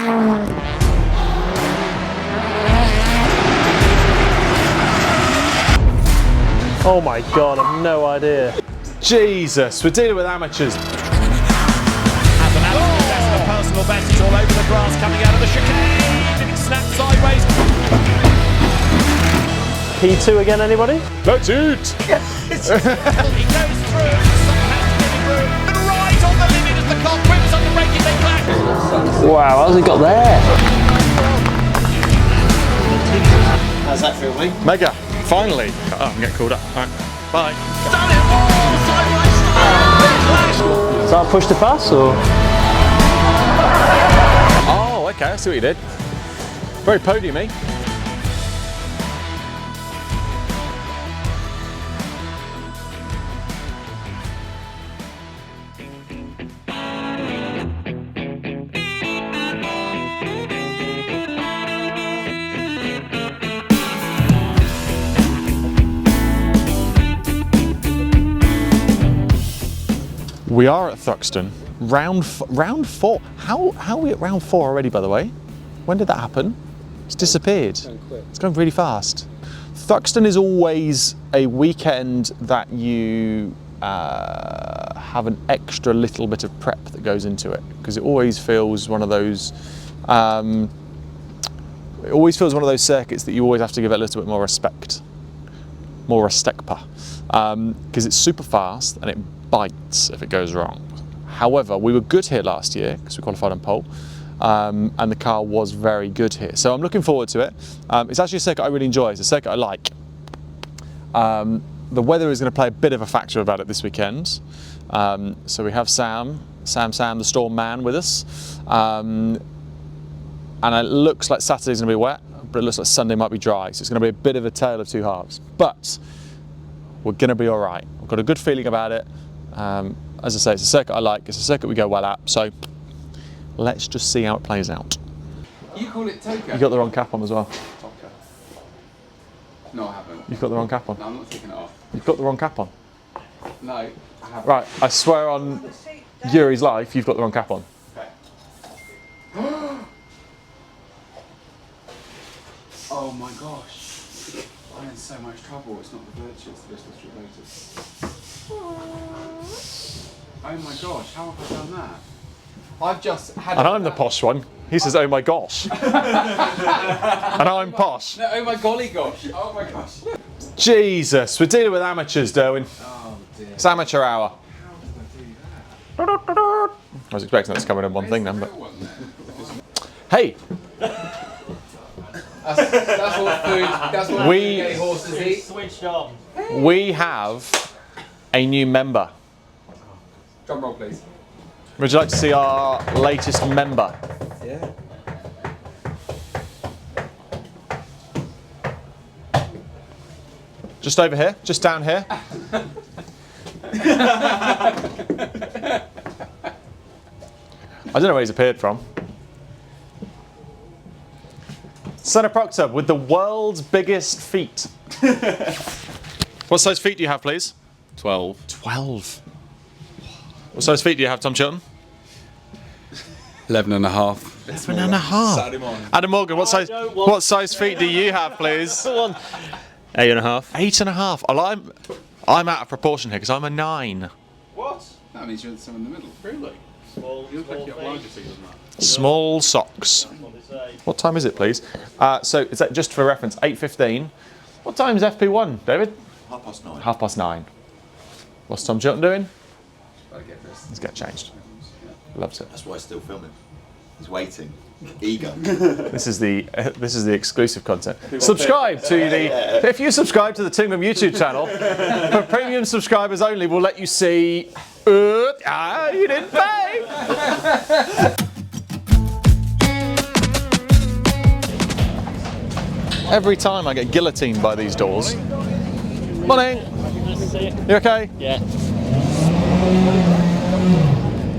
Oh my god, I've no idea. Jesus, we're dealing with amateurs. As an amateur, that's the personal best. He's all over the grass, coming out of the chicane, and he snaps sideways. P2 again, anybody? That's it! He goes through, someone has to give him room. And right on the limit as the car quips on the braking, they clash. Wow, how's he got there? How's that feel, mate? Mega, finally. Oh, I'm getting called up. All right, bye. Done it! Oh, sideways start. Is that a push to pass or? Oh, okay, I see what you did. Very podiumy. We are at Thruxton, round 4. How are we at round 4 already, by the way? When did that happen? It's disappeared. It's going really fast. Thruxton is always a weekend that you have an extra little bit of prep that goes into it, because it always feels one of those. It always feels one of those circuits that you always have to give it a little bit more respect, more restekpa, because it's super fast and it bites if it goes wrong. However, we were good here last year because we qualified on pole, and the car was very good here. So I'm looking forward to it. It's actually a circuit I really enjoy. It's a circuit I like. The weather is going to play a bit of a factor about it this weekend. So we have Sam, the storm man, with us. And it looks like Saturday's going to be wet, but it looks like Sunday might be dry. So it's going to be a bit of a tale of two halves. But we're going to be all right. I've got a good feeling about it. As I say, it's a circuit I like. It's a circuit we go well at. So let's just see how it plays out. You call it Toka? You got the wrong cap on as well. Toka. No, I haven't. You've got the wrong cap on. No, I'm not taking it off. You've got the wrong cap on. No, I haven't. Right, I swear on Yuri's life, you've got the wrong cap on. Okay. Oh my gosh. I'm in so much trouble. It's not the Virtue, it's the Bristol Street Lotus. Oh my gosh, how have I done that? I've just had. And I'm the posh one. He says, oh my gosh. And I'm posh. No, oh my golly gosh. Oh my gosh. Jesus, we're dealing with amateurs, Derwin. Oh dear. It's amateur hour. How did I do that? I was expecting that to come in one thing then, but. Real one there. Hey, That's what food. That's what gay horses eat. Switched on. we have a new member. Drum roll, please. Would you like to see our latest member? Yeah. Just over here, just down here. I don't know where he's appeared from. Senna Proctor with the world's biggest feet. What size feet do you have, please? 12. 12. What size feet do you have, Tom Chilton? 11 and a half. 11 and a half. Saturday morning. Adam Morgan, what size feet do you have, please? 8.5. 8.5. Well, I'm out of proportion here because I'm a 9. What? That means you're the same in the middle. Really? Small, You look like you have larger feet than that. Small socks. What time is it, please? So, is that just for reference? 8:15. What time is FP1, David? 9:30. 9:30. What's Tom Chilton doing? Gotta get this. He's getting changed. Loves it. That's why he's still filming. He's waiting. Eager. This is the exclusive content. Subscribe to the. If you subscribe to the Tingham YouTube channel, for premium subscribers only, we'll let you see. You didn't pay. Every time I get guillotined by these doors. Morning. You okay? Yeah.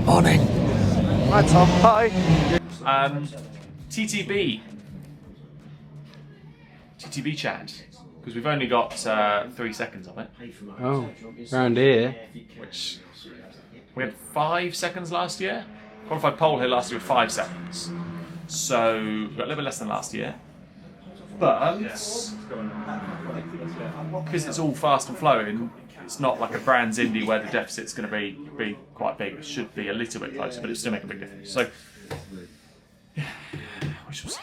Morning. Hi Tom. Hi. TTB chat, because we've only got 3 seconds of it. Oh, round here. Which we had 5 seconds last year. Qualified pole here last year with 5 seconds. So we've got a little bit less than last year. But because it's all fast and flowing, it's not like a Brands Indy where the deficit's going to be quite big. It should be a little bit closer, but it'll still make a big difference. So yeah, we shall see.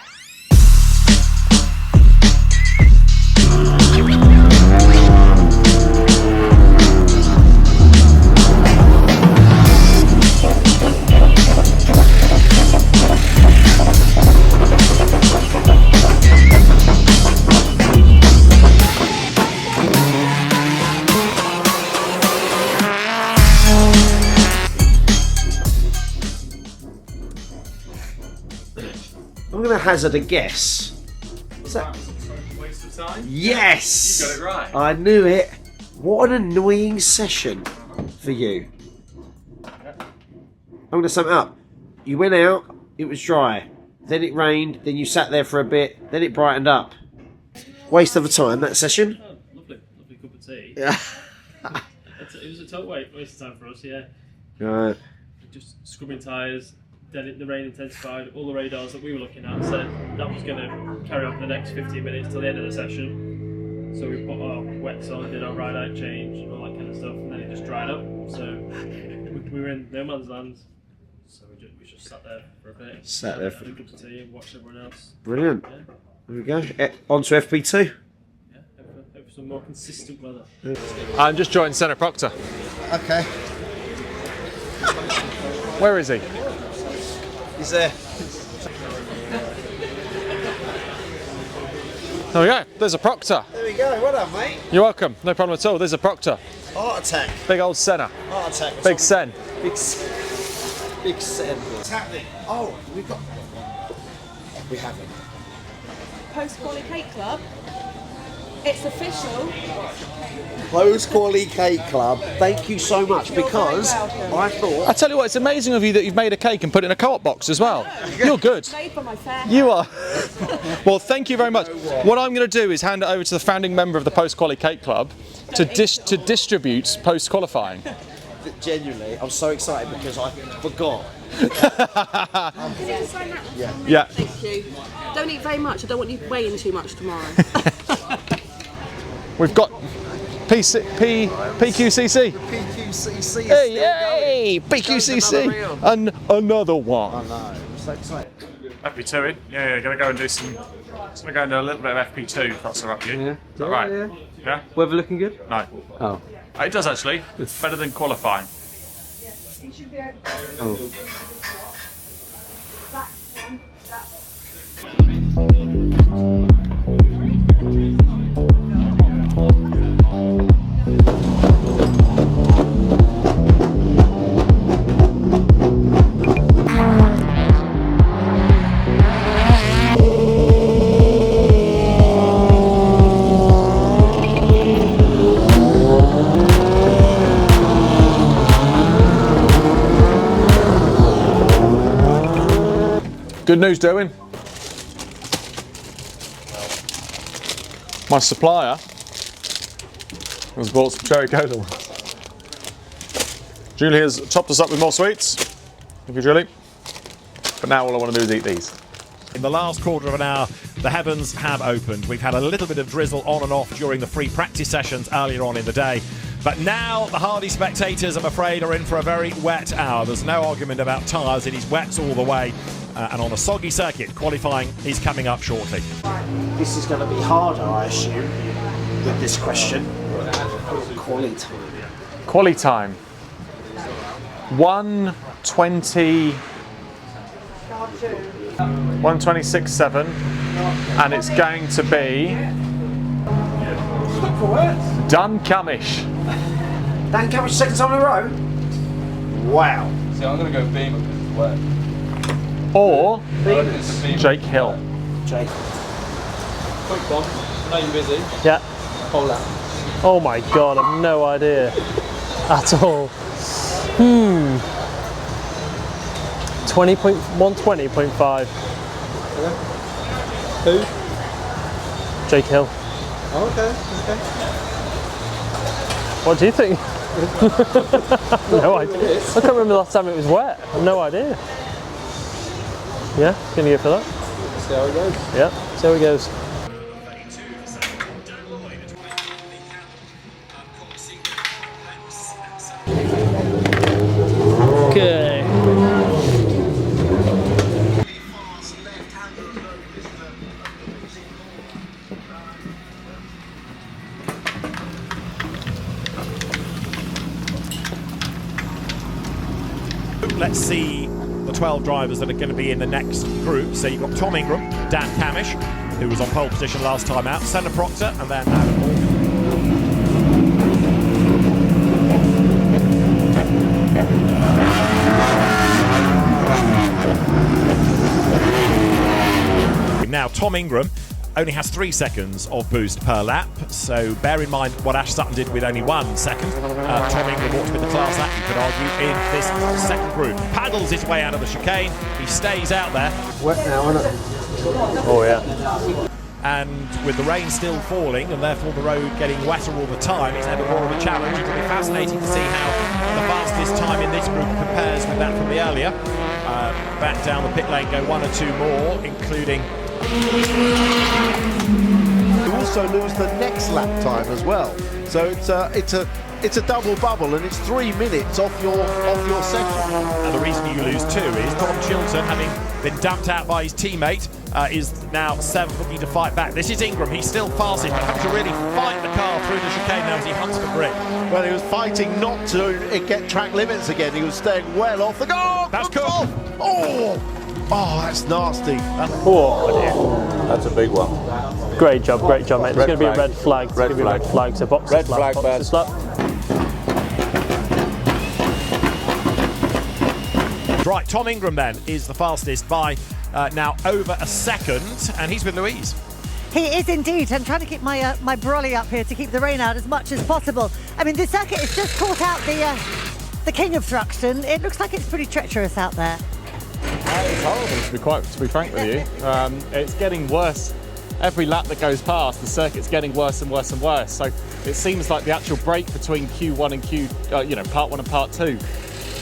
I'm going to hazard a guess. Is that... Waste of time? Yes! You got it right. I knew it. What an annoying session for you. I'm going to sum it up. You went out, it was dry. Then it rained, then you sat there for a bit, then it brightened up. Waste of a time, that session. Oh, lovely cup of tea. Yeah. It was a total waste of time for us, yeah. Right. Just scrubbing tyres, then the rain intensified, all the radars that we were looking at said that was going to carry on for the next 15 minutes till the end of the session. So we put our wets on, did our ride-out change and all that kind of stuff, and then it just dried up. So we were in no man's land. So we just sat there for a bit. Sat there had a cup of tea and watched everyone else. Brilliant. Yeah. There we go. On to FP2. Yeah, hope for some more consistent weather. I'm just joined Senna Proctor. Okay. Where is he? He's there. There we go. There's a Proctor. There we go. Well done, mate. You're welcome. No problem at all. There's a Proctor. Heart attack. Big old Senna. Heart attack. Big Sen. Big Sen. What's happening? Oh, we've got... We haven't. Post-Quali Cake Club. It's official. Post-Quali Cake Club. Thank you so much, You're because very welcome. I thought... I tell you what, it's amazing of you that you've made a cake and put it in a co-op box as well. You're good. Made by my fair. You are. Well, thank you very much. What I'm going to do is hand it over to the founding member of the Post-Quali Cake Club to distribute post-qualifying. Genuinely, I'm so excited because I forgot. Can you just sign that? Yeah. Yeah. Thank you. Don't eat very much. I don't want you weighing too much tomorrow. We've got PQCC. PQCC is Hey, PQCC. Another one. I know. I'm so excited. FP2 in? Yeah, gonna go and do some. Just gonna go and do a little bit of FP2 if that's alright with you. Yeah. Is that right? Yeah. Yeah? Weather looking good? No. Oh. It does actually. It's better than qualifying. Oh. Good news, Derwin. My supplier has bought some cherry cola. Julie has topped us up with more sweets. Thank you, Julie. But now all I want to do is eat these. In the last quarter of an hour, the heavens have opened. We've had a little bit of drizzle on and off during the free practice sessions earlier on in the day. But now the hardy spectators, I'm afraid, are in for a very wet hour. There's no argument about tyres. It is wet all the way. And on a soggy circuit, qualifying is coming up shortly. This is going to be harder, I assume, with this question. Quality time. Quali time. 1:20. 1:26.7, and it's going to be Duncamish. Duncamish second time in a row? Wow. See, I'm going to go Beamer because it's wet. Or Jake Hill. Jake. Quick one. I know you're busy. Yeah. Hold that. Oh my god, I've no idea at all. 120.5. Who? Jake Hill. Oh, okay. What do you think? No idea. I can't remember the last time it was wet. I've no idea. Yeah, gonna go for that. See how it goes. Yeah, see how it goes. Okay. Let's see the 12 drivers that are going to be in the next group. So you've got Tom Ingram, Dan Camish, who was on pole position last time out, Senna Proctor, and then Adam Morgan. Now, Tom Ingram only has 3 seconds of boost per lap, so bear in mind what Ash Sutton did with only 1 second. Tom Ingram ought to be the class act, you could argue, in this second group. Paddles his way out of the chicane, he stays out there. Wet now, isn't it? Oh yeah. And with the rain still falling and therefore the road getting wetter all the time, it's ever more of a challenge. It'll be fascinating to see how the fastest time in this group compares with that from the earlier. Back down the pit lane go 1 or 2 more, including... You also lose the next lap time as well. So it's a double bubble, and it's 3 minutes off your second. And the reason you lose 2 is Tom Chilton, having been dumped out by his teammate, is now 7th, looking to fight back. This is Ingram, he's still fastest, but having to really fight the car through the chicane now as he hunts for grip. Well, he was fighting not to get track limits again. He was staying well off the go. That's cool. Oh, that's nasty. Oh dear. That's a big one. Great job, mate. There's going to be a flag. red flag. There's going to be a red flag. So box Red this lap, flag, box bad. this lap. Right, Tom Ingram then is the fastest by now over a second, and he's with Louise. He is indeed. I'm trying to keep my my brolly up here to keep the rain out as much as possible. I mean, the circuit has just caught out the king of Thruxton. It looks like it's pretty treacherous out there. It's horrible, to be frank with you. It's getting worse. Every lap that goes past, the circuit's getting worse and worse and worse. So it seems like the actual break between Q1 and part 1 and part 2,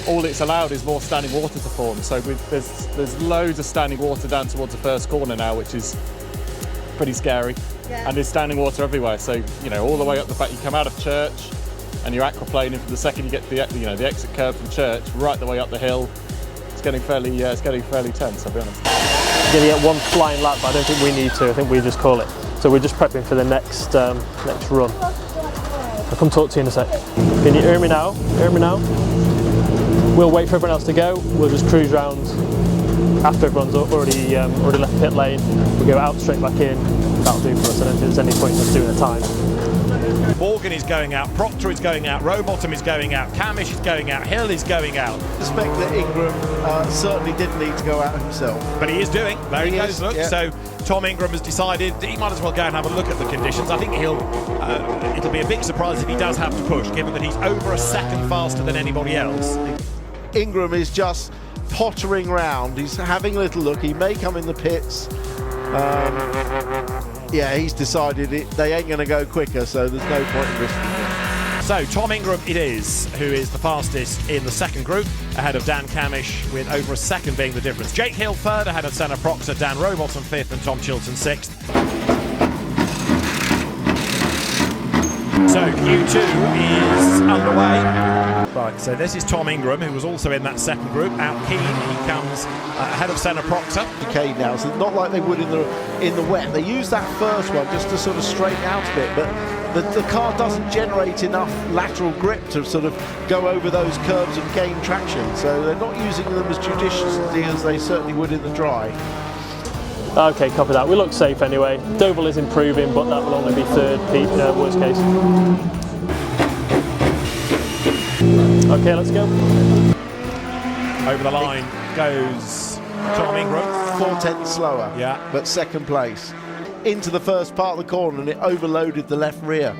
all it's allowed is more standing water to form. So there's loads of standing water down towards the first corner now, which is pretty scary. Yeah. And there's standing water everywhere. So all the way up the back, you come out of church, and you're aquaplaning from the second you get to the exit curve from church, right the way up the hill. It's getting fairly tense, I'll be honest. We're going to get 1 flying lap, but I don't think we need to. I think we just call it. So we're just prepping for the next run. I'll come talk to you in a sec. Can you hear me now? We'll wait for everyone else to go. We'll just cruise round after everyone's already left pit lane. We'll go out straight back in. That'll do for us. I don't think there's any point in us doing a time. Morgan is going out, Proctor is going out, Rowbottom is going out, Camish is going out, Hill is going out. I suspect that Ingram certainly didn't need to go out himself. But he is doing. There he goes, is, look. yeah. So Tom Ingram has decided he might as well go and have a look at the conditions. I think it'll be a big surprise if he does have to push, given that he's over a second faster than anybody else. Ingram is just pottering round. He's having a little look. He may come in the pits. Yeah, he's decided they ain't going to go quicker, so there's no point in risking it. So Tom Ingram it is, who is the fastest in the second group, ahead of Dan Camish, with over a second being the difference. Jake Hill third, ahead of Senna Proctor, Dan Rowbottom fifth, and Tom Chilton sixth. So Q2 is underway. Right, so this is Tom Ingram, who was also in that second group. Out keen, he comes ahead of Senna Proctor. Okay, now, so not like they would in the wet. They use that first one just to sort of straighten out a bit, but the car doesn't generate enough lateral grip to sort of go over those curves and gain traction. So they're not using them as judiciously as they certainly would in the dry. Okay, copy that. We look safe anyway. Doval is improving, but that will only be third, worst case. Okay, let's go. Over the line goes Tom Ingram. 4/10 slower, Yeah. but second place. Into the first part of the corner, and it overloaded the left rear.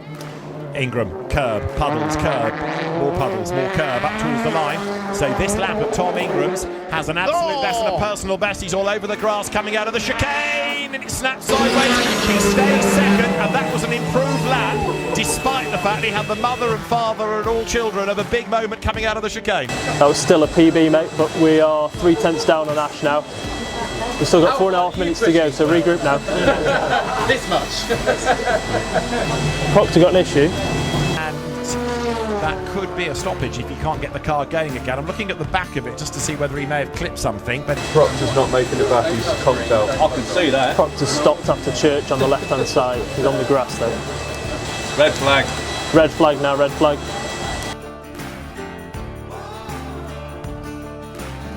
Ingram, curb, puddles, curb, more puddles, more curb, up towards the line. So this lap of Tom Ingram's has an absolute best and a personal best. He's all over the grass coming out of the chicane, and it snaps sideways. He stays second, and that was an improved lap, despite the fact he had the mother and father and all children of a big moment coming out of the chicane. That was still a PB, mate, but we are 3/10 down on Ash now. We've still got 4.5 minutes to go, so regroup now. This much. Proctor got an issue. And that could be a stoppage if you can't get the car going again. I'm looking at the back of it just to see whether he may have clipped something. But Proctor's not making it back, he's conked out. I can see that. Proctor stopped after church on the left-hand side. He's on the grass though. Red flag. Red flag now, red flag.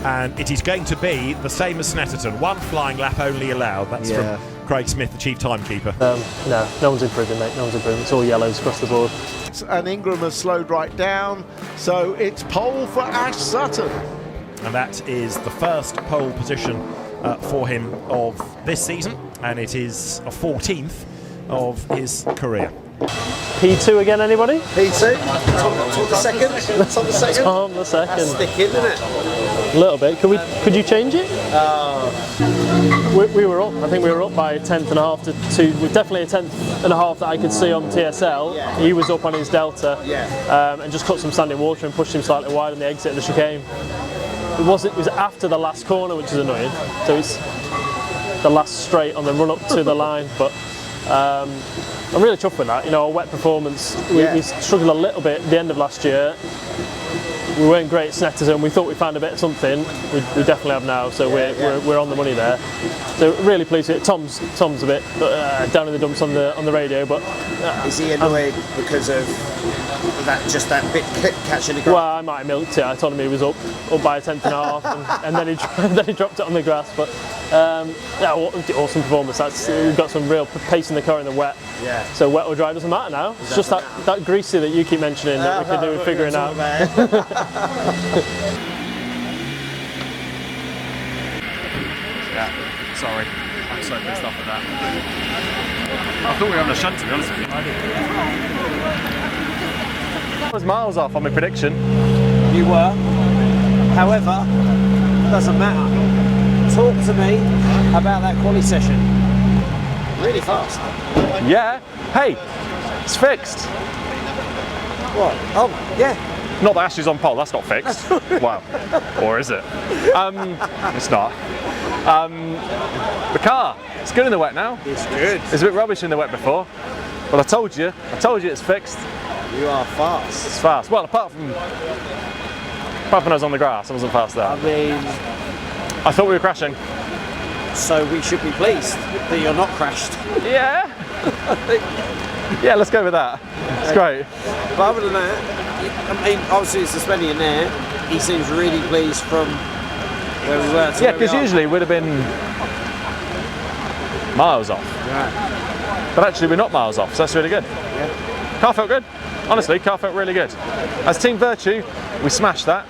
And it is going to be the same as Snetterton. 1 flying lap only allowed. That's from Craig Smith, the chief timekeeper. No one's improving, mate. No one's improving. It's all yellows across the board. And Ingram has slowed right down, so it's pole for Ash Sutton. And that is the first pole position for him of this season, and it is a 14th of his career. P2 again, anybody? P2? Tom the second? Tom the second? Tom the second. That's sticking, isn't it? A little bit. Could you change it? We were up. I think we were up by a tenth and a half to 2. Definitely a tenth and a half that I could see on TSL. Yeah. He was up on his Delta, Yeah. and just cut some standing water and pushed him slightly wide on the exit of the chicane. It was after the last corner, which is annoying. So it's the last straight on the run up to the line, but. I'm really chuffed with that. You know, our wet performance, we struggled a little bit at the end of last year. We weren't great at Snetterton. We thought we found a bit of something. We definitely have now, so we're on the money there. So really pleased with it. Tom's a bit down in the dumps on the radio, but is he annoyed because of that bit catching the grass? Well, I might have milked it. I told him he was up by a tenth and a half, and then he dropped it on the grass. But awesome performance. We've got some real pace in the car in the wet. Yeah. So wet or dry doesn't matter now. It's just that greasy that you keep mentioning that we could do with figuring out. Sorry, I'm so pissed off with that. I thought we were on a shunt, to be honest with you. I was miles off on my prediction. You were. However, doesn't matter. Talk to me about that quali session. Really fast. Yeah. Hey, it's fixed. What? Oh, yeah. Not that Ashley's on pole, that's not fixed. Wow. Or is it? It's not. The car, it's good in the wet now. It's good. It's a bit rubbish in the wet before. But I told you it's fixed. You are fast. It's fast. Well, apart from when I was on the grass, I wasn't fast there. I mean, I thought we were crashing. so we should be pleased that you're not crashed. Yeah. Yeah, let's go with that. It's great. But other than that, I mean, obviously it's suspending in there. He seems really pleased from where we were to Yeah, where we because are. usually we'd have been miles off. Right. But actually we're not miles off, so that's really good. Yeah. Car felt good. Honestly, car felt really good. As Team Virtue, we smashed that.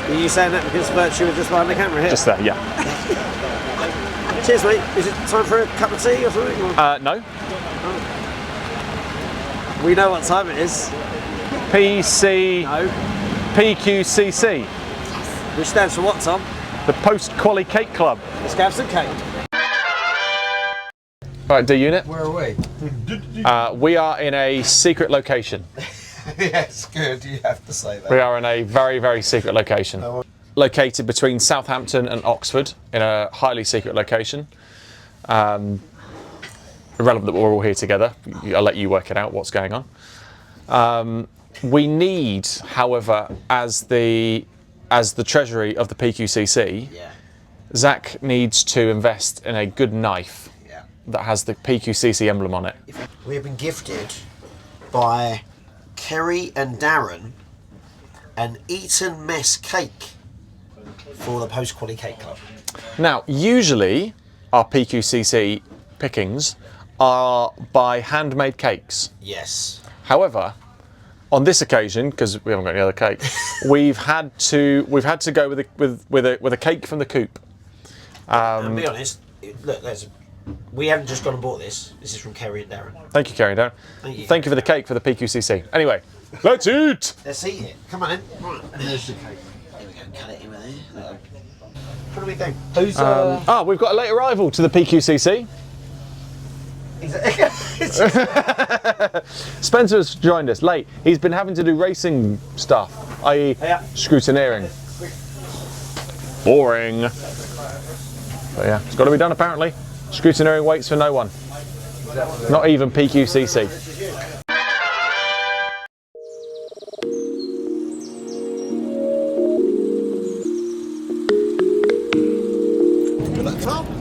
Are you saying that because Virtue was just behind the camera here? Just there, yeah. Cheers, mate. Is it time for a cup of tea or something? Or? No. We know what time it is. PQCC. Which stands for what, Tom? The Post-Quali Cake Club. Let's go have some cake. Right, D unit. Where are we? We are in a secret location. Yes, good. You have to say that. We are in a very, very secret location. Located between Southampton and Oxford in a highly secret location. Irrelevant that we're all here together. I'll let you work it out what's going on. We need, however, as the treasury of the PQCC, Zach needs to invest in a good knife that has the PQCC emblem on it. We have been gifted by Kerry and Darren an Eton Mess cake for the Post-Quali Cake Club. Now, usually our PQCC pickings are by handmade cakes. Yes. However, on this occasion, because we haven't got any other cake, we've had to go with a cake from the coop. And be honest, look, we haven't just gone and bought this. This is from Kerry and Darren. Thank you, Kerry and Darren. Thank you for the cake for the PQCC. Anyway, let's eat. Let's eat it. Come on in. Right. There's the cake. There we go. Cut it in there. What do we think? Who's? We've got a late arrival to the PQCC. Spencer has joined us late. He's been having to do racing stuff, i.e. scrutineering. Boring. But yeah, it's got to be done apparently. Scrutineering waits for no one. Not even PQCC.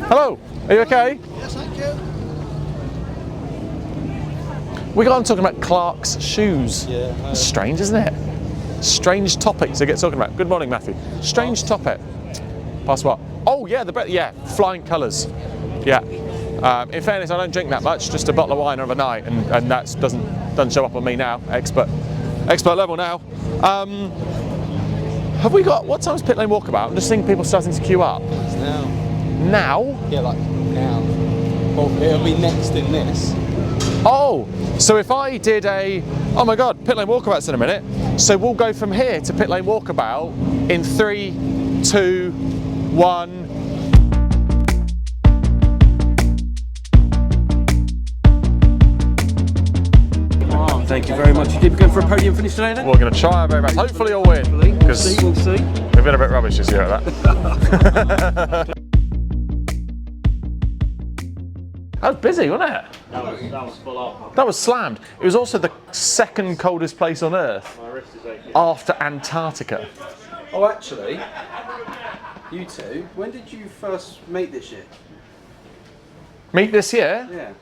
Hello, are you okay? Yes, thank you. We got on talking about Clark's shoes. Yeah. It's strange, isn't it? Strange topic to get talking about. Good morning, Matthew. Strange topic. Past what? Oh yeah, flying colours. Yeah. In fairness, I don't drink that much. Just a bottle of wine overnight, and that doesn't show up on me now. Expert level now. Have we got? What time's pit lane walkabout? I'm just seeing people starting to queue up. It's now. Now? Yeah, like now. Well, it'll be next in this. Oh, so if I did oh my God, pit lane walkabout's in a minute. So we'll go from here to pit lane walkabout in 3, 2, 1. Thank you very much. You keep going for a podium finish today then? We're going to try our very best. Hopefully you'll win. We'll see. We've been a bit rubbish this year at that. That was busy, wasn't it? That was full on. That was slammed. It was also the second coldest place on Earth My wrist is aching. after Antarctica. Oh, actually, you two, when did you first meet this year? Meet this year? Yeah.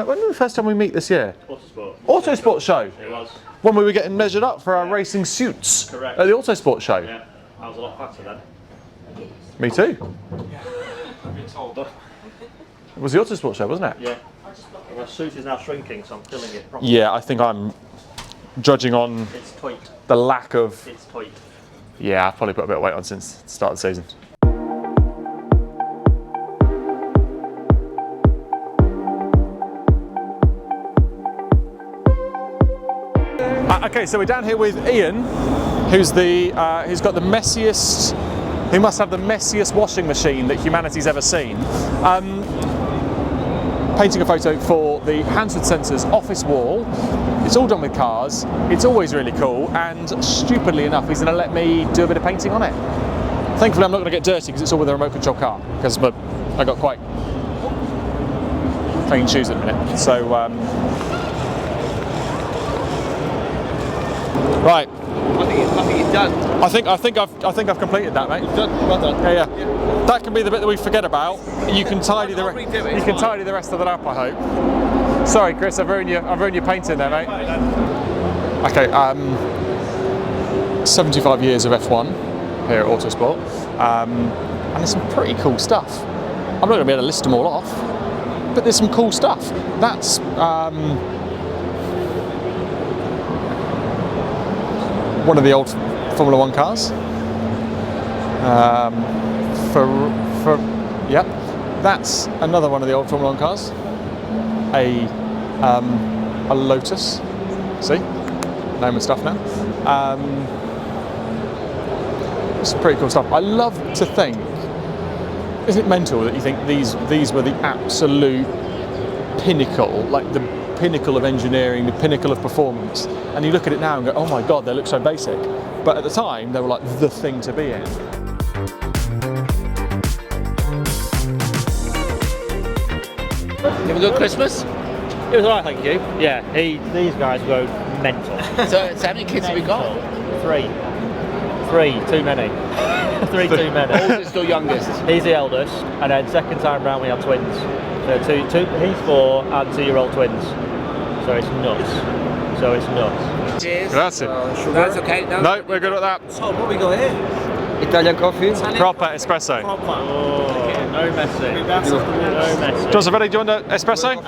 When was the first time we meet this year? Autosport. Autosport show. It was. When we were getting measured up for our racing suits. Correct. At the Autosport show. Yeah, I was a lot fatter then. Me too. I've been told. It was the Autosport show, wasn't it? Yeah. My suit is now shrinking, so I'm filling it properly. Yeah, I think I'm judging on It's tight. the lack of. It's tight. Yeah, I've probably put a bit of weight on since the start of the season. Okay, so we're down here with Ian, who's got the messiest. He must have the messiest washing machine that humanity's ever seen. Painting a photo for the Hansford Sensors office wall. It's all done with cars. It's always really cool, and stupidly enough, he's going to let me do a bit of painting on it. Thankfully, I'm not going to get dirty because it's all with a remote control car. Because I got quite clean shoes at the minute. So. Right. I think it's done. I think I've completed that, mate. It's done. Well done. Yeah. That can be the bit that we forget about. You can tidy the Redo it, rest of that up, I hope. Sorry, Chris, I've ruined your painting there, mate. Okay. 75 years of F1 here at Autosport, and there's some pretty cool stuff. I'm not going to be able to list them all off, but there's some cool stuff. That's. One of the old Formula 1 cars. Yep, that's another one of the old Formula 1 cars. A Lotus. See, name and stuff now. It's pretty cool stuff. I love to think. Isn't it mental that you think these were the absolute pinnacle, like the pinnacle of engineering, the pinnacle of performance, and you look at it now and go, oh my God, they look so basic. But at the time, they were like the thing to be in. You have a good Christmas? It was alright, thank you. Yeah, these guys go mental. So how many kids have we got? Three, too many. Three too many. Oldest or youngest? He's the eldest, and then second time round we have twins. So he's 4 and 2-year-old twins. So it's nuts. Cheers. Grazie. That's okay. No, we're good at that. So what we got here? Italian coffee. Proper espresso. Oh, no messy. No messy. Joseph, ready? Do you want an espresso?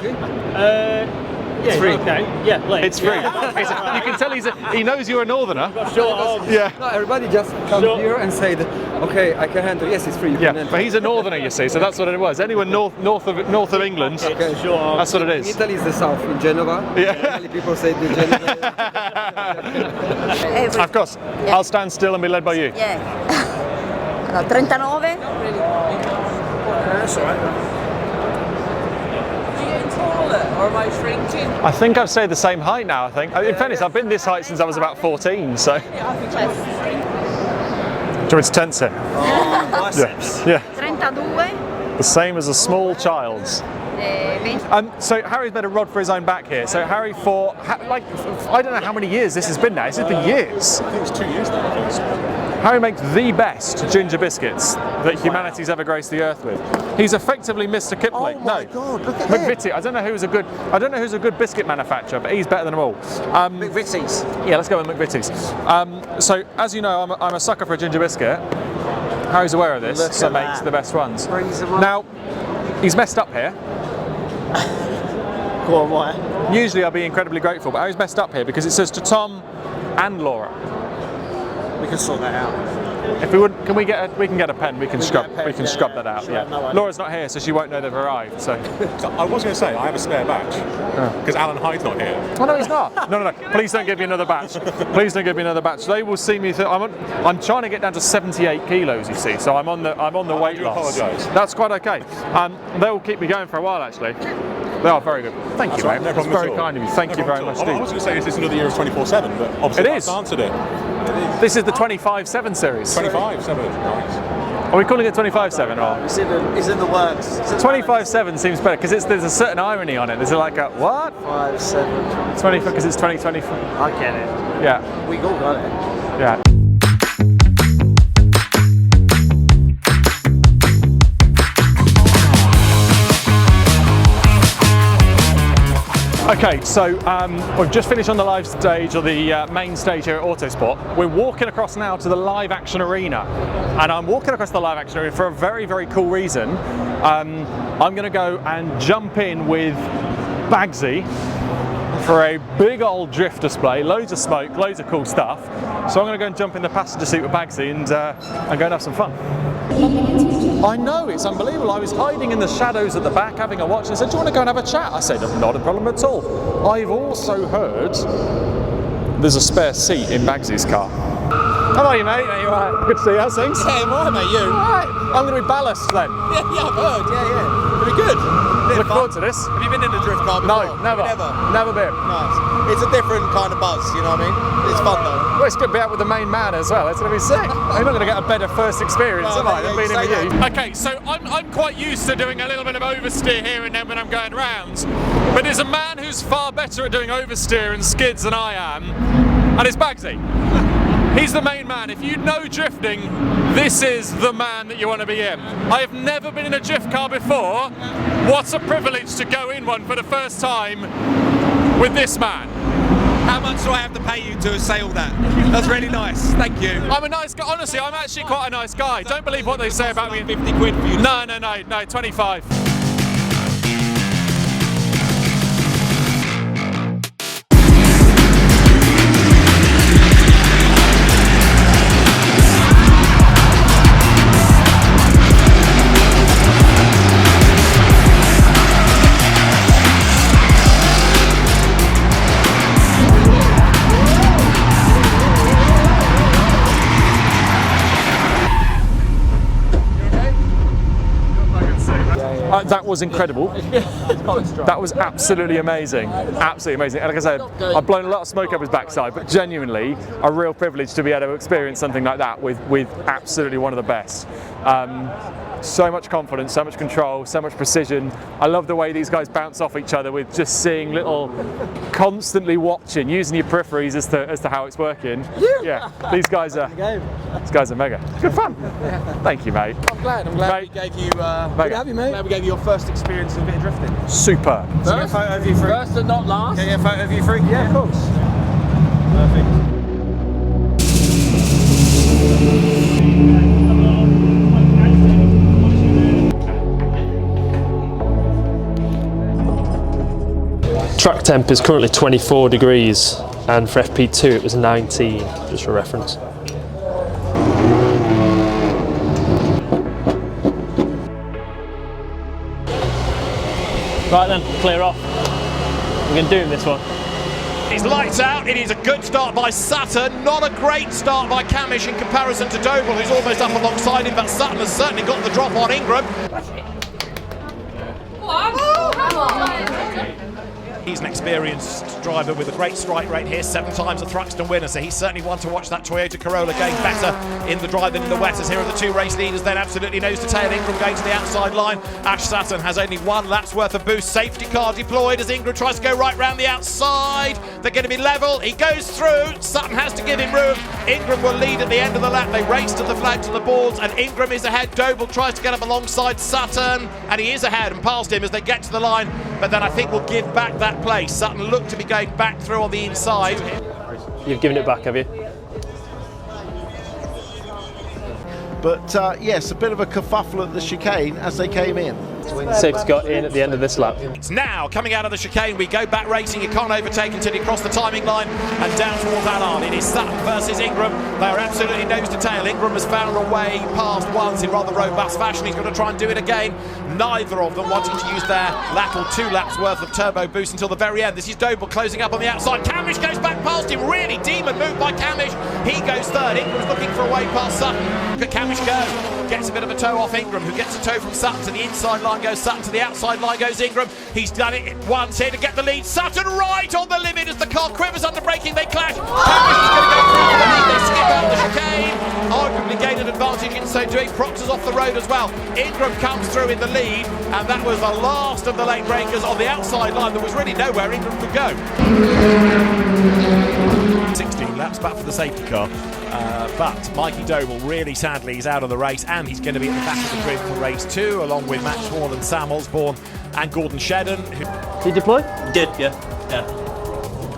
Yeah, free. Okay. Yeah, please. It's free. You can tell he knows you're a northerner. Short arms. Yeah. No, everybody just come here and say that, okay, I can handle. Yes, it's free. You can Yeah, handle. but he's a northerner, you see, so that's what it was. Anyone north of England, Okay. Short arms. that's what it is. Italy is the south in Genova. Yeah. Many people say the Genova. Of course, I'll stand still and be led by you. Yeah. Allora, 39. That's all right. Or am I shrinking? I think I've stayed the same height now, I think. In fairness, I've been this height since I was about 14, so. you want me to tense it? Oh, biceps. Yeah. 32. The same as a small child's. 20. So Harry's made a rod for his own back here. So Harry, I don't know how many years this has been now. It's been years. I think it's 2 years now. Harry makes the best ginger biscuits that humanity's ever graced the earth with. He's effectively Mr. Kipling. Oh my God! Look at McVitie. I don't know who's a good biscuit manufacturer, but he's better than them all. McVitie's. Yeah, let's go with McVitie's. So as you know, I'm a sucker for a ginger biscuit. Harry's aware of this, so makes the best ones. Now, he's messed up here. Go on, why? Usually I'll be incredibly grateful, but Harry's messed up here because it says to Tom and Laura. We can sort that out. If we wouldn't, we can get a pen. We can scrub that out. Yeah. No, Laura's not here, so she won't know they've arrived. So. I was going to say, I have a spare batch. Because Alan Hyde's not here. Oh no, he's not. No. Please don't give me another batch. Please don't give me another batch. They will see me. I'm trying to get down to 78 kilos. You see, so I'm on the weight loss. Apologise. That's quite okay. They will keep me going for a while, actually. They are very good. Thank you, mate. No That's very kind of you. Thank you very much, I was going to say, is this another year of 24/7? But obviously, it is. I've answered it. This is the 25/7 series. 25/7. Nice. Are we calling it 25/7 or? It's in the works. 25/7 seems better because there's a certain irony on it. There's like a what? 5/7. 20 because it's 2024. I get it. Yeah. We all got it. Yeah. Okay, so we've just finished on the live stage, or the main stage here at Autosport. We're walking across now to the live action arena, and I'm walking across the live action arena for a very, very cool reason. I'm going to go and jump in with Bagsy for a big old drift display, loads of smoke, loads of cool stuff. So I'm going to go and jump in the passenger seat with Bagsy and go and have some fun. I know, it's unbelievable. I was hiding in the shadows at the back having a watch and said, do you want to go and have a chat? I said, not a problem at all. I've also heard there's a spare seat in Bagsy's car. How are you, mate? Yeah, you alright? Good to see you. How's things? Yeah, I'm alright, mate. You? Alright. I'm going to be ballast then. Yeah, I've heard. Yeah. It'll be good. Look forward to this. Have you been in a drift car before? No, never. Never been. Nice. It's a different kind of buzz, you know what I mean? It's fun though. Well, it's good to be out with the main man as well. It's going to be sick. I'm not going to get a better first experience, am I, than being in with you? Okay, so I'm quite used to doing a little bit of oversteer here and then when I'm going round. But there's a man who's far better at doing oversteer and skids than I am, and it's Bagsy. He's the main man. If you know drifting, this is the man that you want to be in. I have never been in a drift car before. What a privilege to go in one for the first time with this man. How much do I have to pay you to say all that? That's really nice. Thank you. I'm a nice guy. Honestly, I'm actually quite a nice guy. Don't believe what they say about me. 50 quid for you. No, 25. That was incredible. That was absolutely amazing. Absolutely amazing. And like I said, I've blown a lot of smoke up his backside, but genuinely a real privilege to be able to experience something like that with absolutely one of the best. So much confidence, so much control, so much precision. I love the way these guys bounce off each other with just seeing little, constantly watching, using your peripheries as to how it's working. Yeah, these guys are mega. Good fun. Thank you, mate. I'm glad we gave you. Good to have you, mate. Glad we gave you your first experience of a bit of drifting. Super. Can I get a photo of you free? First and not last. Can I get a photo of you free? Yeah, of course. Perfect. Track temp is currently 24 degrees and for FP2 it was 19, just for reference. Right then, clear off. We're going to do this one. He's lights out. It is a good start by Sutton. Not a great start by Camish in comparison to Doble, who's almost up alongside him, but Sutton has certainly got the drop on Ingram. He's an experienced driver with a great strike rate here, 7 times a Thruxton winner, so he's certainly one to watch that Toyota Corolla getting better in the drive than in the wet, as here are the 2 race leaders then absolutely nose to tail. Ingram going to the outside line. Ash Sutton has only 1 lap's worth of boost. Safety car deployed as Ingram tries to go right round the outside. They're going to be level. He goes through. Sutton has to give him room. Ingram will lead at the end of the lap. They race to the flags and the boards, and Ingram is ahead. Doble tries to get up alongside Sutton, and he is ahead and past him as they get to the line, but then I think we'll give back that place. Sutton looked to be going back through on the inside. You've given it back, have you? But yes, a bit of a kerfuffle at the chicane as they came in. Safety got in at the end of this lap. It's now coming out of the chicane. We go back racing. You can't overtake until you cross the timing line and down towards Allard. It is Sutton versus Ingram. They are absolutely nose to tail. Ingram has found a way past once in rather robust fashion. He's going to try and do it again. Neither of them wanting to use their lap or 2 laps worth of turbo boost until the very end. This is Doble closing up on the outside. Camish goes back past him. Really demon move by Camish. He goes third. Ingram's looking for a way past Sutton. Look at Camish go. Gets a bit of a toe off Ingram, who gets a toe from Sutton to the inside line goes Sutton, to the outside line goes Ingram. He's done it once here to get the lead. Sutton right on the limit as the car quivers under braking. They clash. Camish is going to go through for the lead. They skip out the chicane. Arguably gain an advantage in so doing. Proctor's off the road as well. Ingram comes through in the lead, and that was the last of the lane breakers on the outside line. There was really nowhere Ingram could go. 16 laps back for the safety car. But Mikey Doble really sadly is out of the race, and he's going to be at the back of the grid for race 2 along with Matt Swan and Sam Osborne and Gordon Shedden. Did he deploy? He did, yeah.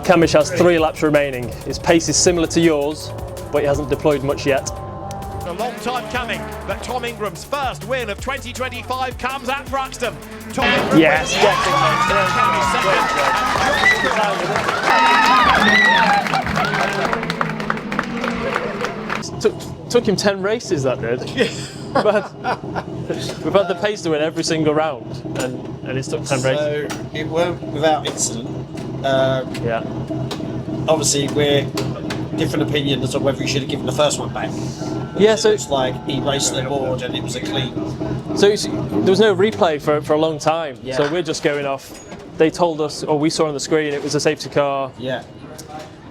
Camish has 3 laps remaining. His pace is similar to yours, but he hasn't deployed much yet. A long time coming, but Tom Ingram's first win of 2025 comes at Thruxton. Tom Ingram yes, Took him 10 races, that did. But we've had the pace to win every single round, and it's took 10 races. So it weren't without incident. Yeah. Obviously, we're different opinion as to whether you should have given the first one back. Yeah, so it's like he raced the board and it was a clean. So there was no replay for a long time. Yeah. So we're just going off. They told us, or we saw on the screen, it was a safety car. Yeah.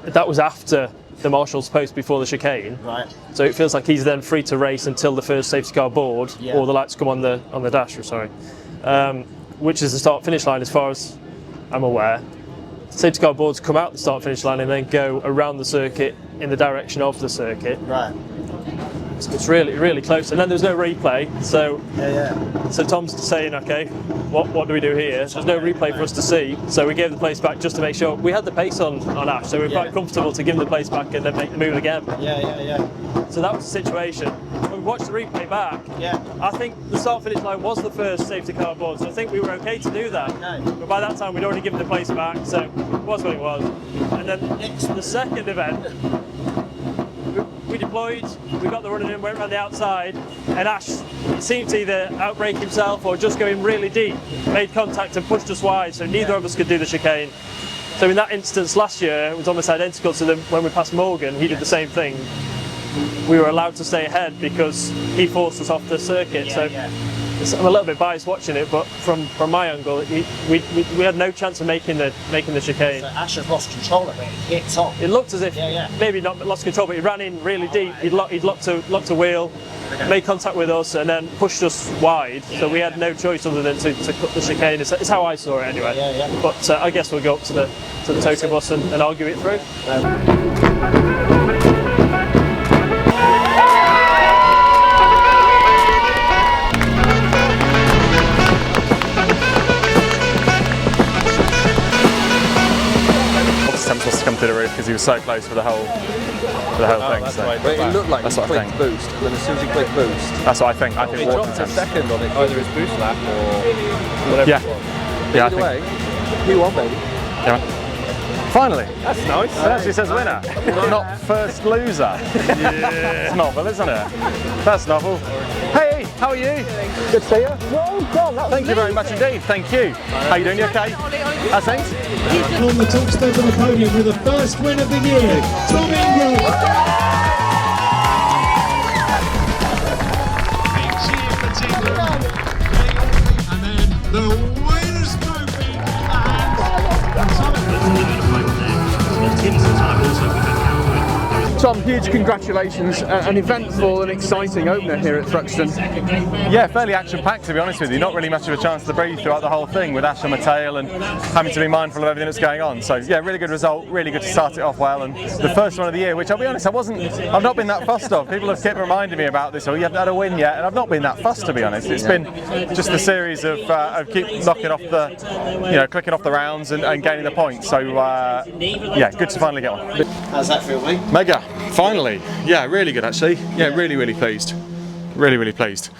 That was after the marshal's post before the chicane. Right. So it feels like he's then free to race until the first safety car board, or the lights come on the dash. Sorry, which is the start-finish line as far as I'm aware. Safety car boards come out the start-finish line and then go around the circuit in the direction of the circuit. Right. It's really, really close, and then there's no replay. So, yeah. So Tom's saying, okay, what do we do here? There's no replay for us to see, so we gave the place back just to make sure. We had the pace on Ash, so we were quite comfortable to give him the place back and then make the move again. Yeah. So that was the situation. When we watched the replay back, I think the start-finish line was the first safety car board, so I think we were okay to do that. Okay. But by that time, we'd already given the place back, so it was what it was. And then the second event, we deployed, we got the running in, went around the outside, and Ash seemed to either outbrake himself or just go in really deep, made contact and pushed us wide, so neither of us could do the chicane. So in that instance last year, it was almost identical to when we passed Morgan. He did the same thing. We were allowed to stay ahead because he forced us off the circuit. I'm a little bit biased watching it, but from my angle, we had no chance of making the chicane. So Ash has lost control of it. He hit Tom. It looked as if maybe not lost control, but he ran in really deep. He'd locked a wheel, made contact with us, and then pushed us wide. So we had no choice other than to cut the chicane. It's how I saw it anyway. But I guess we'll go up to the token bus and argue it through. Supposed to come through the roof because he was so close for the whole thing. That's so. right. But it looked like that's he what I clicked think. boost, and then as soon as he clicked boost, that's what I think. I think he dropped a second on it, either his boost lap or whatever it was. Yeah, either way, he won, baby. Yeah. Finally. That's nice. It actually says winner, not first loser. It's novel, isn't it? That's novel. Hey, how are you? Good to see you. Well done. Thank you very much indeed. Thank you. How you doing? You okay? How's things? On the top step of the podium with the first win of the year, Tom Ingram. And then the winner's trophy in the hands Tom, huge congratulations. An eventful and exciting opener here at Thruxton. Yeah, fairly action-packed to be honest with you. Not really much of a chance to breathe throughout the whole thing with Ash on my tail and having to be mindful of everything that's going on. So yeah, really good result, really good to start it off well, and the first one of the year, which I'll be honest, I've not been that fussed of. People have kept reminding me about this, or you haven't had a win yet, and I've not been that fussed to be honest. It's been just a series of keep knocking off the, clicking off the rounds and gaining the points. So yeah, good to finally get one. How's that feel, mate? Mega, finally. Yeah, really good actually. Yeah, really pleased. Really pleased.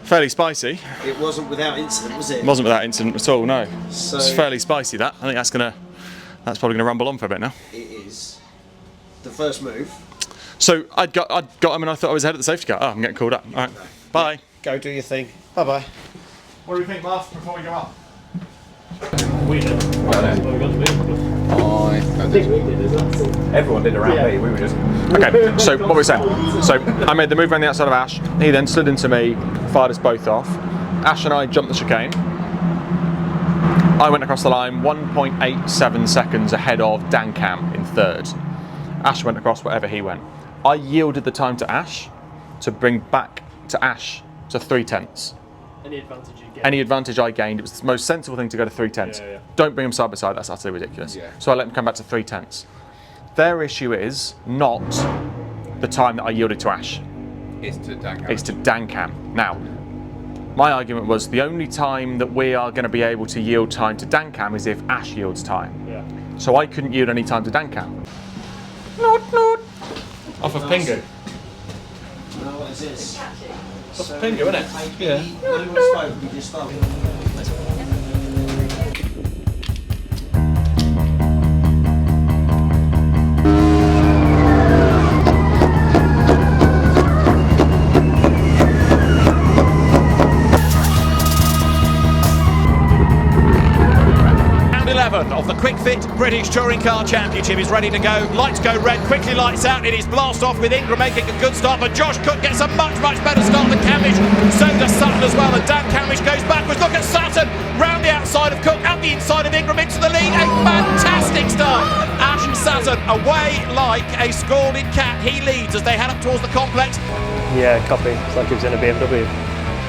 Fairly spicy. It wasn't without incident, was it? It wasn't without incident at all, no. So it's fairly spicy that. I think that's probably gonna rumble on for a bit now. It is. The first move. So I'd got him and I thought I was ahead of the safety car. Oh, I'm getting called up. Alright. Bye. Go do your thing. Bye bye. What do we think, Mark, before we go up? We did. Everyone did around me, we were just... Okay, so what we're saying. So I made the move around the outside of Ash. He then slid into me, fired us both off. Ash and I jumped the chicane. I went across the line 1.87 seconds ahead of Dan Cam in third. Ash went across wherever he went. I yielded the time to Ash to bring back to Ash to 3/10. Any advantage you get? Any advantage I gained, it was the most sensible thing to go to 3/10. Yeah. Don't bring them side by side, that's utterly ridiculous. Yeah. So I let them come back to 3/10. Their issue is not the time that I yielded to Ash. It's to Dan Cam. It's to Dan Cam. Now, my argument was the only time that we are going to be able to yield time to Dan Cam is if Ash yields time. Yeah. So I couldn't yield any time to Dan Cam. Off of Pingu. You know what this is? Off of Pingu, isn't it? Yeah. No one spoke, we just started. Of the Quick Fit British Touring Car Championship is ready to go. Lights go red, quickly lights out. It is blast off with Ingram making a good start, but Josh Cook gets a much better start than Camish. So does Sutton as well, and Dan Camish goes backwards. Look at Sutton round the outside of Cook, out the inside of Ingram into the lead. A fantastic start. Ash Sutton away like a scalded cat. He leads as they head up towards the complex. Yeah, copy. It's like he was in a BMW.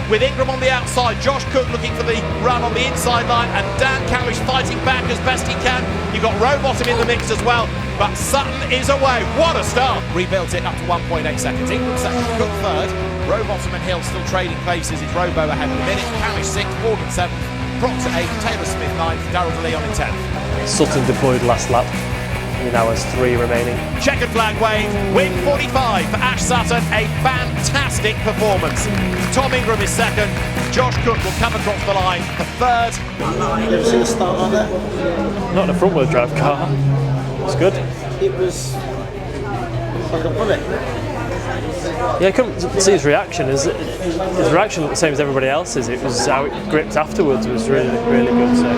With Ingram on the outside, Josh Cook looking for the run on the inside line, and Dan Camish fighting back as best he can. You've got Rowbottom in the mix as well, but Sutton is away. What a start! Rebuilt it up to 1.8 seconds. Ingram second, Cook third. Rowbottom and Hill still trading places. It's Robo ahead of the minute. Camish sixth, Morgan seventh, Proctor eighth, Taylor Smith ninth, Darryl DeLeon in 10th. Sutton deployed last lap. He now has 3 remaining. Checkered flag wave, win 45 for Ash Sutton, a fantastic performance. Tom Ingram is second, Josh Cook will come across the line for third. You ever seen a start like that? Not in a front wheel drive car. It's good. It was like a bullet. Yeah, I couldn't see his reaction. His reaction looked the same as everybody else's. It was how it gripped afterwards was really good. So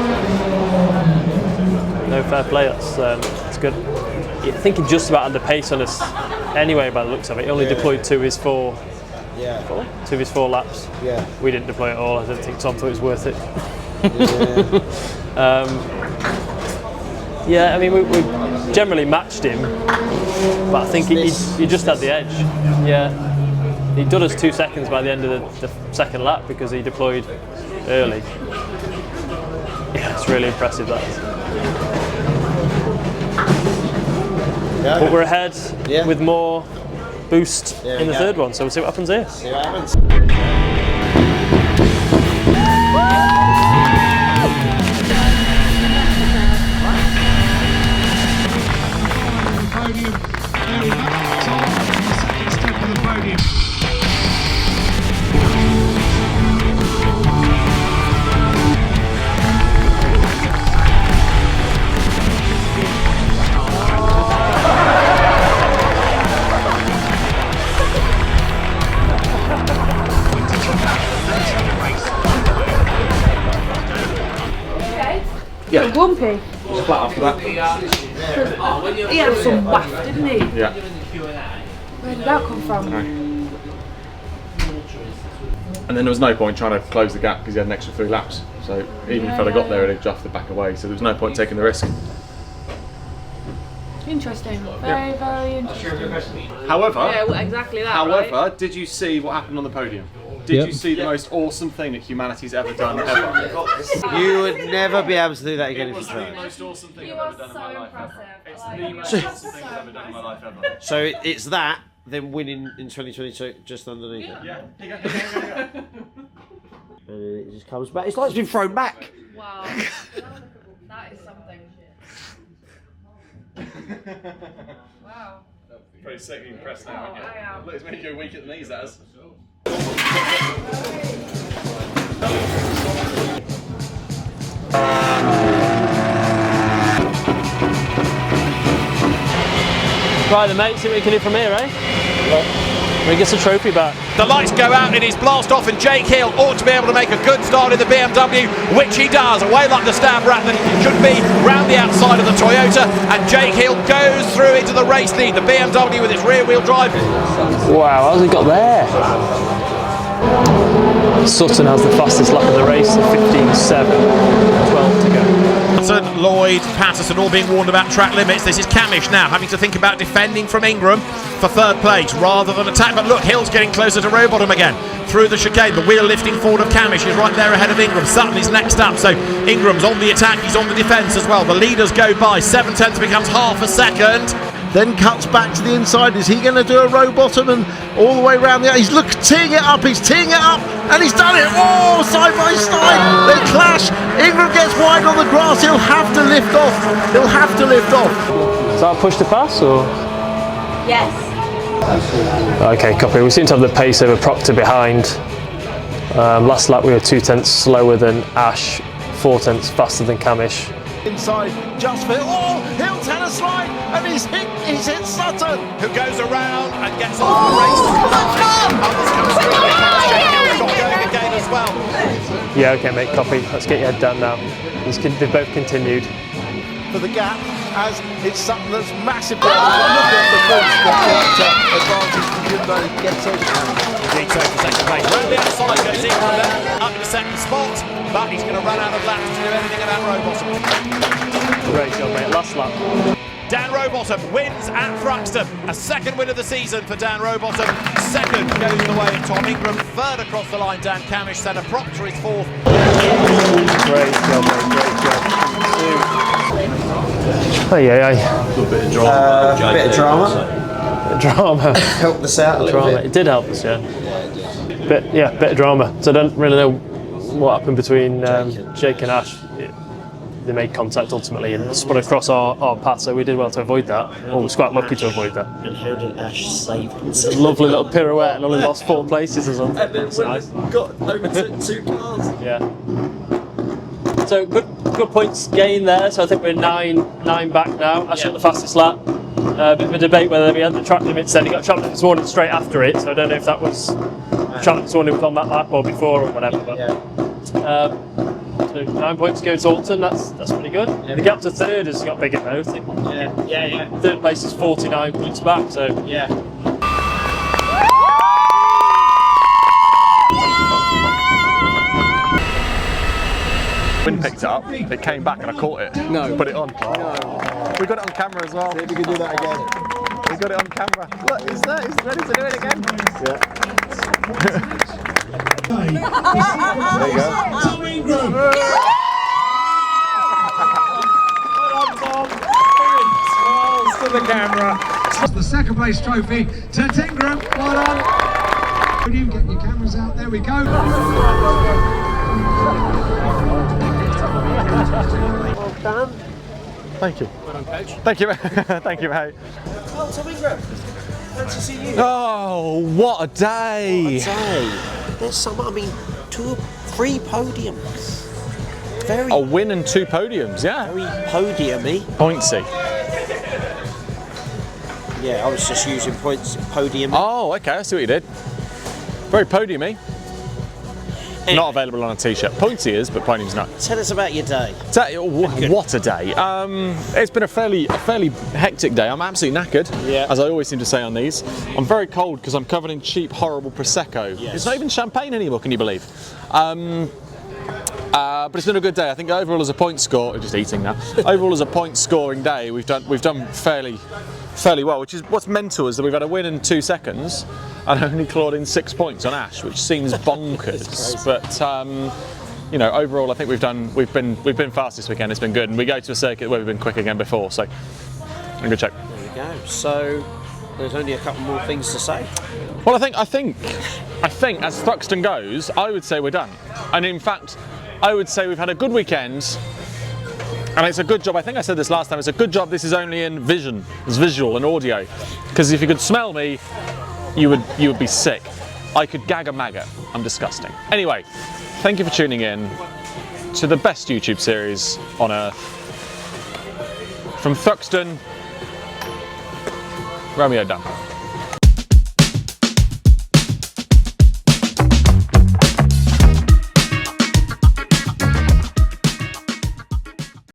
no, fair play. That's good. I think he just about under pace on us anyway by the looks of it. He only deployed 2 of his 4. Yeah. 2 of his 4 laps. Yeah. We didn't deploy at all. I don't think Tom thought it was worth it. Yeah. Yeah, I mean we generally matched him, but I think he just had the edge. Yeah. He done us 2 seconds by the end of the second lap because he deployed early. Yeah, it's really impressive that is. Yeah. But we're ahead with more boost in the third one, so we'll see what happens here. See what happens. Yeah. Wumpy. Flat after that. He had some waft, didn't he? Yeah. Where did that come from? And then there was no point trying to close the gap because he had an extra 3 laps. So even if I'd have got there, he'd have drafted back away. So there was no point taking the risk. Interesting. Very interesting. However, Yeah, well, exactly that. however, right? did you see what happened on the podium? Did you see the most awesome thing that humanity's ever done ever? You would never be able to do that again if you The tried. most awesome thing You I've are ever done in so my life ever. impressive. It's Like, the most that's awesome thing I've ever done in my life ever. So it's that, then winning in 2022, just underneath it. Yeah. Here you go. And then it just comes back. It's like it's been thrown back. Wow. That is something. Wow. Pretty sick, impressed now, aren't you? I am. Look, it's made you go weak at the knees, that has. Right then, mate, see what you can do from here, eh? We get the trophy back. The lights go out in his blast off, and Jake Hill ought to be able to make a good start in the BMW, which he does. Away like the stab rat that he should be, round the outside of the Toyota, and Jake Hill goes through into the race lead. The BMW with its rear-wheel drive. Wow, how's he got there? Sutton has the fastest lap of the race, 15.7, 12 to go. Sutton, Lloyd, Patterson all being warned about track limits. This is Camish now having to think about defending from Ingram for third place rather than attack. But look, Hill's getting closer to Rowbottom again through the chicane. The wheel lifting forward of Camish is right there ahead of Ingram. Sutton is next up, so Ingram's on the attack, he's on the defence as well. The leaders go by, 7 tenths becomes half a second. Then cuts back to the inside. Is he going to do a row bottom and all the way around the... He's teeing it up, and he's done it. Oh, side by side, they clash. Ingram gets wide on the grass. He'll have to lift off. Is that a push to pass, or? Yes. Okay, copy. We seem to have the pace over Proctor behind. Last lap we were 2 tenths slower than Ash, 4 tenths faster than Camish. Inside, just for... Oh, Hill's had a slide, and he's hit Sutton. Who goes around and gets off the race. Others come through. Jake Hill got going again as well. Yeah, okay, mate, copy. Let's get your head down now. They've both continued. For the gap, as it's Sutton that's massive. Look at the points advantage for Jimbo gets over. Dito for second place. Round the outside goes Ingram there, up in the second spot, but he's going to run out of laps to do anything about Rowbottom. Great job, mate. Last lap. Dan Rowbottom wins at Thruxton. A second win of the season for Dan Rowbottom. Second goes the way of Tom Ingram. Third across the line, Dan Camish. Centre Proctor is fourth. Great job, mate. Great job. A bit of drama. Bit of drama. Drama. Helped us out a little bit. It did help us, yeah. Bit of drama. So I don't really know what happened between Jake and Ash. They made contact ultimately and spun across our path, so we did well to avoid that. Or was quite lucky to avoid that. And how did Ash save us? A lovely little pirouette and only lost 4 places or something. And then when got overtook 2 cars. Yeah. So good points gained there. So I think we're nine back now. Ash got the fastest lap. Bit of a debate whether we had the track limits. Then he got track limits warning straight after it. So I don't know if that was track limits warning was on that lap or before or whatever. But, so 9 points going to Alton. That's pretty good. Yeah, the gap to third has got bigger though. Yeah. Third place is 49 points back. So yeah. Wind picked it up, it came back and I caught it. No. Put it on. No. We got it on camera as well. See if we can do that again. We got it on camera. Look, it's there, it's ready to do it again. Yeah. There you go. Tom Ingram. To the camera. The second place trophy to Ingram. Well done. Podium, get your cameras out. There we go. Well done. Thank you. Well done, coach. Thank you. Thank you, mate. Oh, Tom Ingram. Good to see you. Oh, what a day. There's some, 3 podiums. Very. A win and 2 podiums, yeah. Very podium-y. Pointsy. Yeah, I was just using points, podium. Oh, okay, I see what you did. Very podium-y. Not available on a t-shirt. Pointy is, but podium's not. Tell us about your day. What a day. It's been a fairly hectic day. I'm absolutely knackered, as I always seem to say on these. I'm very cold because I'm covered in cheap, horrible Prosecco. Yes. It's not even champagne anymore, can you believe? But it's been a good day. I think overall as a point score, just eating now. Overall as a point scoring day, we've done fairly well, which is what's mental is that we've had a win in 2 seconds and only clawed in 6 points on Ash, which seems bonkers. But you know, overall I think we've been fast this weekend. It's been good, and we go to a circuit where we've been quick again before, so in good shape. There we go. So there's only a couple more things to say. Well, I think as Thruxton goes, I would say we're done. And in fact, I would say we've had a good weekend, and it's a good job. I think I said this last time. It's a good job this is only in vision, it's visual and audio, because if you could smell me, you would be sick. I could gag a maggot. I'm disgusting. Anyway, thank you for tuning in to the best YouTube series on earth. From Thruxton, Romeo done.